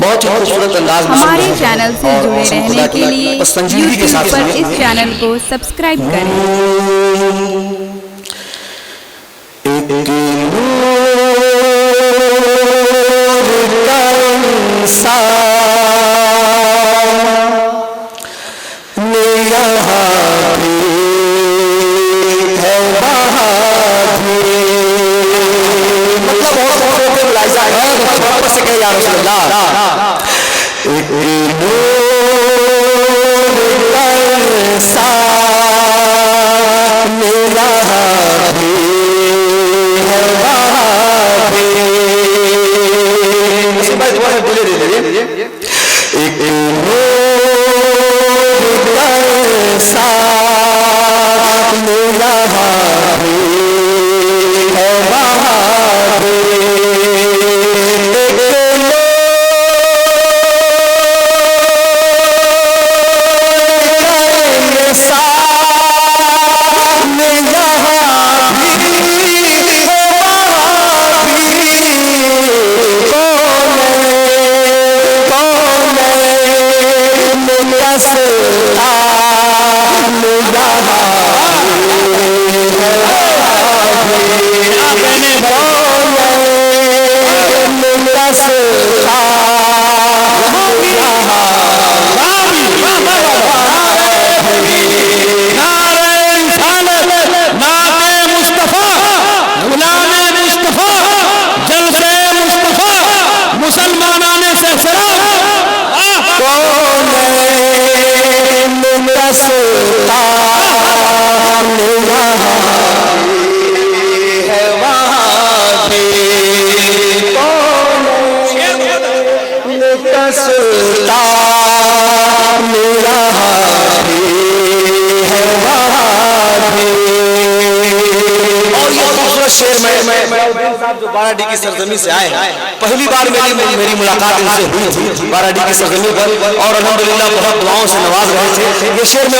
बहुत ही खूबसूरत अंदाज में हमारे चैनल से जुड़े रहने के लिए यूट्यूब पर इस चैनल को सब्सक्राइब करें। जो बाराडी की सरजमी से आए हैं, पहली बार मेरी मुलाकात इनसे हुई थी बाराडी की सरजमी पर, और अल्हम्दुलिल्लाह बहुत दुआओं से नवाज रहे थे। ये शेर में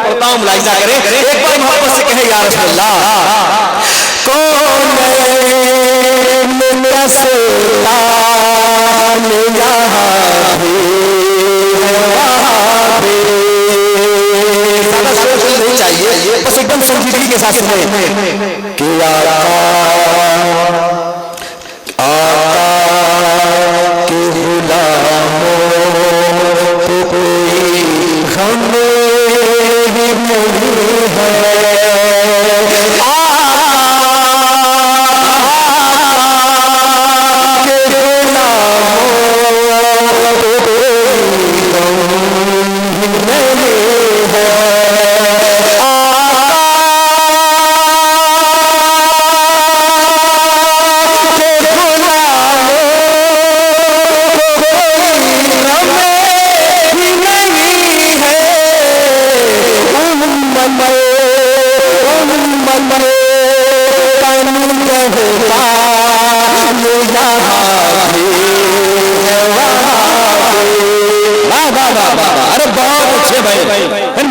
पढ़ता हूँ, मुलाहिजा करें, एक बार मोहब्बत से कहे या रसूल अल्लाह, कौन मेरा सुल्तान यहाँ भी है वहाँ भी। ज़्यादा सोच नहीं चाहिए, बस एकदम संजीदगी के साथ सुने कि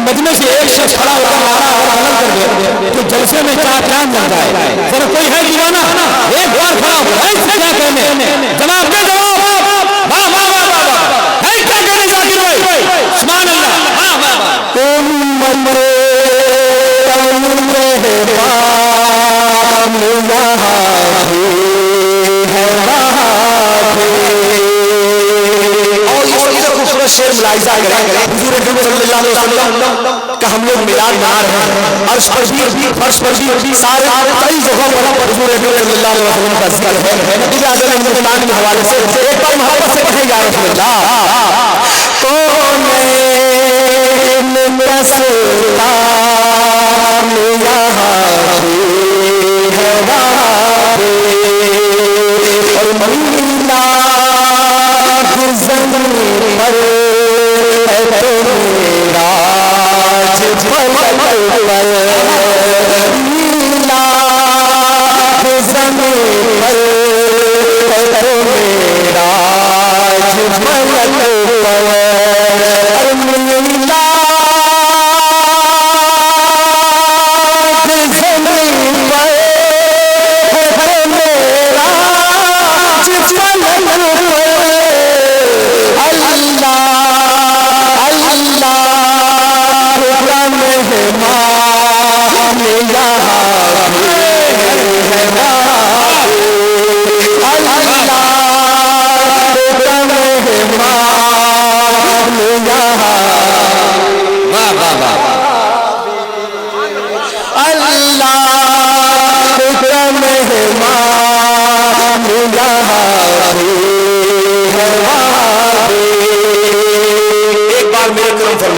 मजमे से एक शख्स खड़ा होकर नारा कर दे तो जलसे में चार चांद लग जाए। जरा कोई है दीवाना, एक बार खड़ा हो, क्या कहने जनाब के जवाब, वाह वाह वाह वाह, है क्या कहने जाकिर भाई, सुभान अल्लाह, वाह वाह वाह। तुम मरे शेर मुलाहिजा करें, हुजूर सल्लल्लाहु अलैहि वसल्लम का हम लोग मिलाद मना रहे हैं, अर्श पर भी सारे कई जगहों पर हुजूर सल्लल्लाहु अलैहि वसल्लम का जिक्र है। नबी आज़म हिंदुस्तान के हवाले से एक बार मोहब्बत से कहे या रसूल अल्लाह, कौन मेरा सुल्तान यहाँ भी है वहाँ भी, और मदीना की ज़मीन पर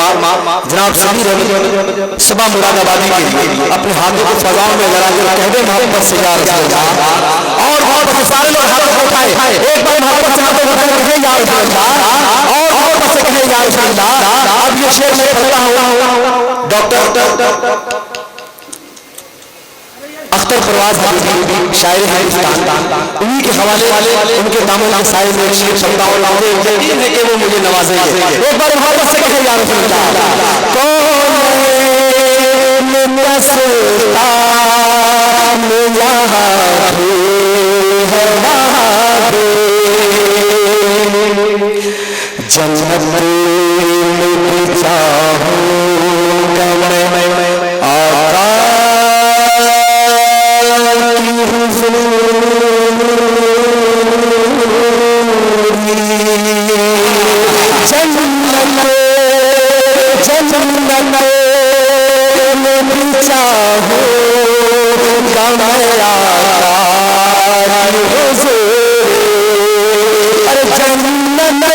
जनाब सभी सभा मुरादाबादी के लिए अपने हाथों को फजाओं में लगा कर कह दे मोहब्बत से या रसूल अल्लाह। और बहुत सारे लोग हाथों को उठाए, एक बार मोहब्बत से हाथों को कहे या रसूल अल्लाह, और मोहब्बत से कहे या रसूल अल्लाह। अब ये शेर मैं पढ़ता हूँ डॉक्टर अख्तर परवाज हबीबी शायर हिंदुस्तान, उन्हीं के हवाले वाले उनके दामन के साए में एक शेर पढ़ता हूँ, मुझे यकीन है कि वो मुझे नवाजेंगे। एक बार मोहब्बत से कहे या रसूल अल्लाह। कौन रसूलता मिला है वहाँ जन्नत में चाहूँगा मैं आका की हुजूरी। जन्नत में चाहूँगा मैं आका की हुजूरी। अरे जन्नत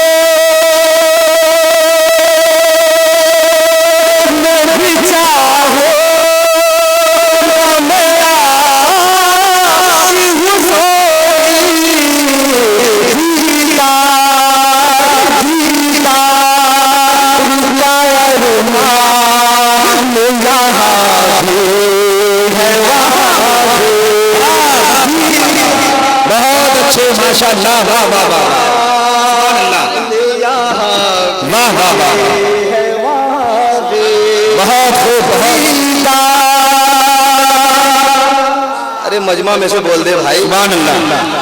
माशाअल्लाह, वाह वाह वाह, वाह वाह वाह, बहुत खूब, बहुत। अरे मजमा में से बोल दे भाई, सुभान अल्लाह।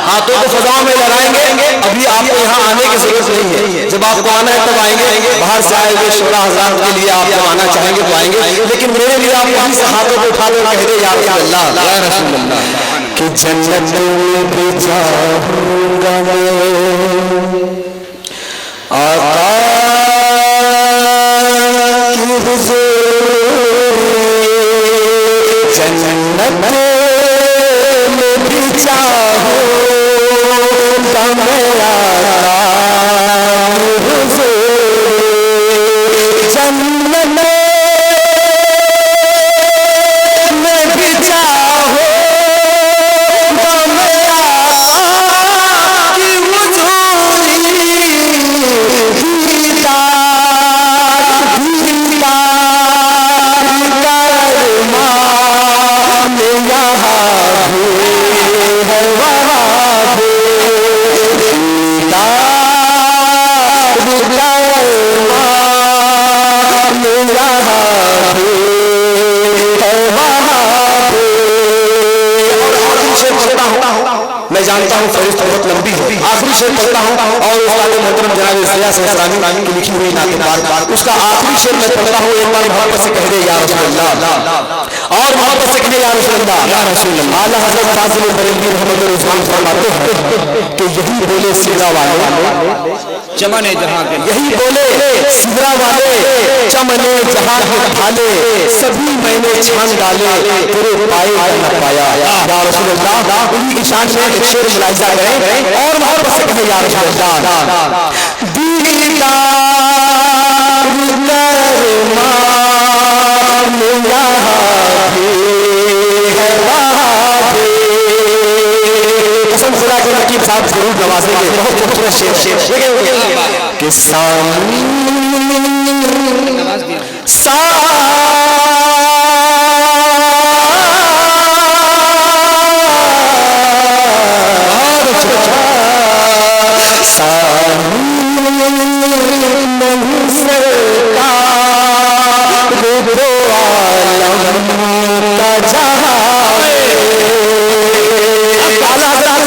हाथों को फजाओं में लहराएंगे। अभी आपको यहाँ आने की जरूरत नहीं है, जब आपको आना है तब आएंगे। बाहर से आए हुए 16,000 के लिए आप जब आना चाहेंगे तो आएंगे, लेकिन मेरे लिए आप यहाँ से हाथों को उठा लो, कह दे या अल्लाह या रसूल अल्लाह कि जन्नत में भी जाऊंगा मैं आका की हुजूरी। जन्नत में भी चाहूंगा मैं आका की हुजूरी। जन्नत में भी चाहूंगा मैं जानता हूँ फरिश्त बहुत लंबी है, आखिरी शेर पढ़ता हूँ और उस्ताद मोहतरम जनाब इस्तिया सहस्रानी की लिखी हुई नात उसका आखिरी शेर मैं पढ़ता हूँ। एक बार मोहब्बत से कह दे या रसूल अल्लाह, और मोहब्बत से कहे या रसूल अल्लाह, या रसूल अल्लाह। आला हज़रत फाज़िल बरेलवी रहमतुल्लाह उस्मान फरमाते हैं कि यही बोले सिगरा वाले चमने जहां के, यही बोले सिगरा वाले चमने जहां के भाले, सभी मैंने छान डाले तेरे पाए न पाया या रसूल अल्लाह। उन्हीं की शान में एक शेर मुलाहिजा करें और मोहब्बत से कहे या रसूल अल्लाह। दीदार कसम खुदा के नकीब साहब जरूर नवाजेंगे। बहुत खूबसूरत शेर के सामने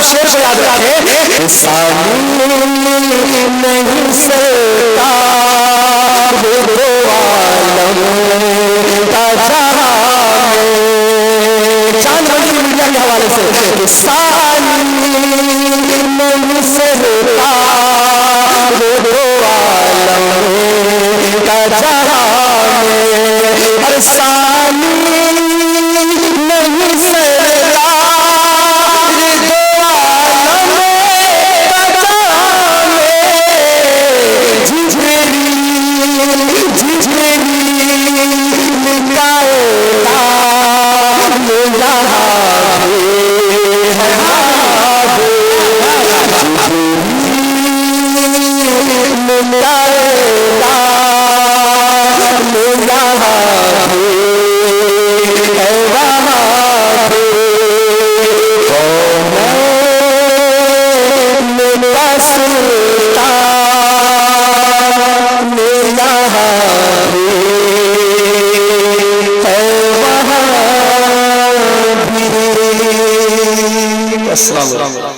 शेर को याद रखें, सामने नहीं सकता दो आलम का जहां। चांद बंदी मीडिया के हवाले से सामने नहीं सकता दो आलम का जहां। अरे सामने नहीं सकता जिब्रील मिटाएगा मेरा है वहाँ भी मेरा सुल्तान मेरा है वहाँ भी। अस्सलाम वालेकुम।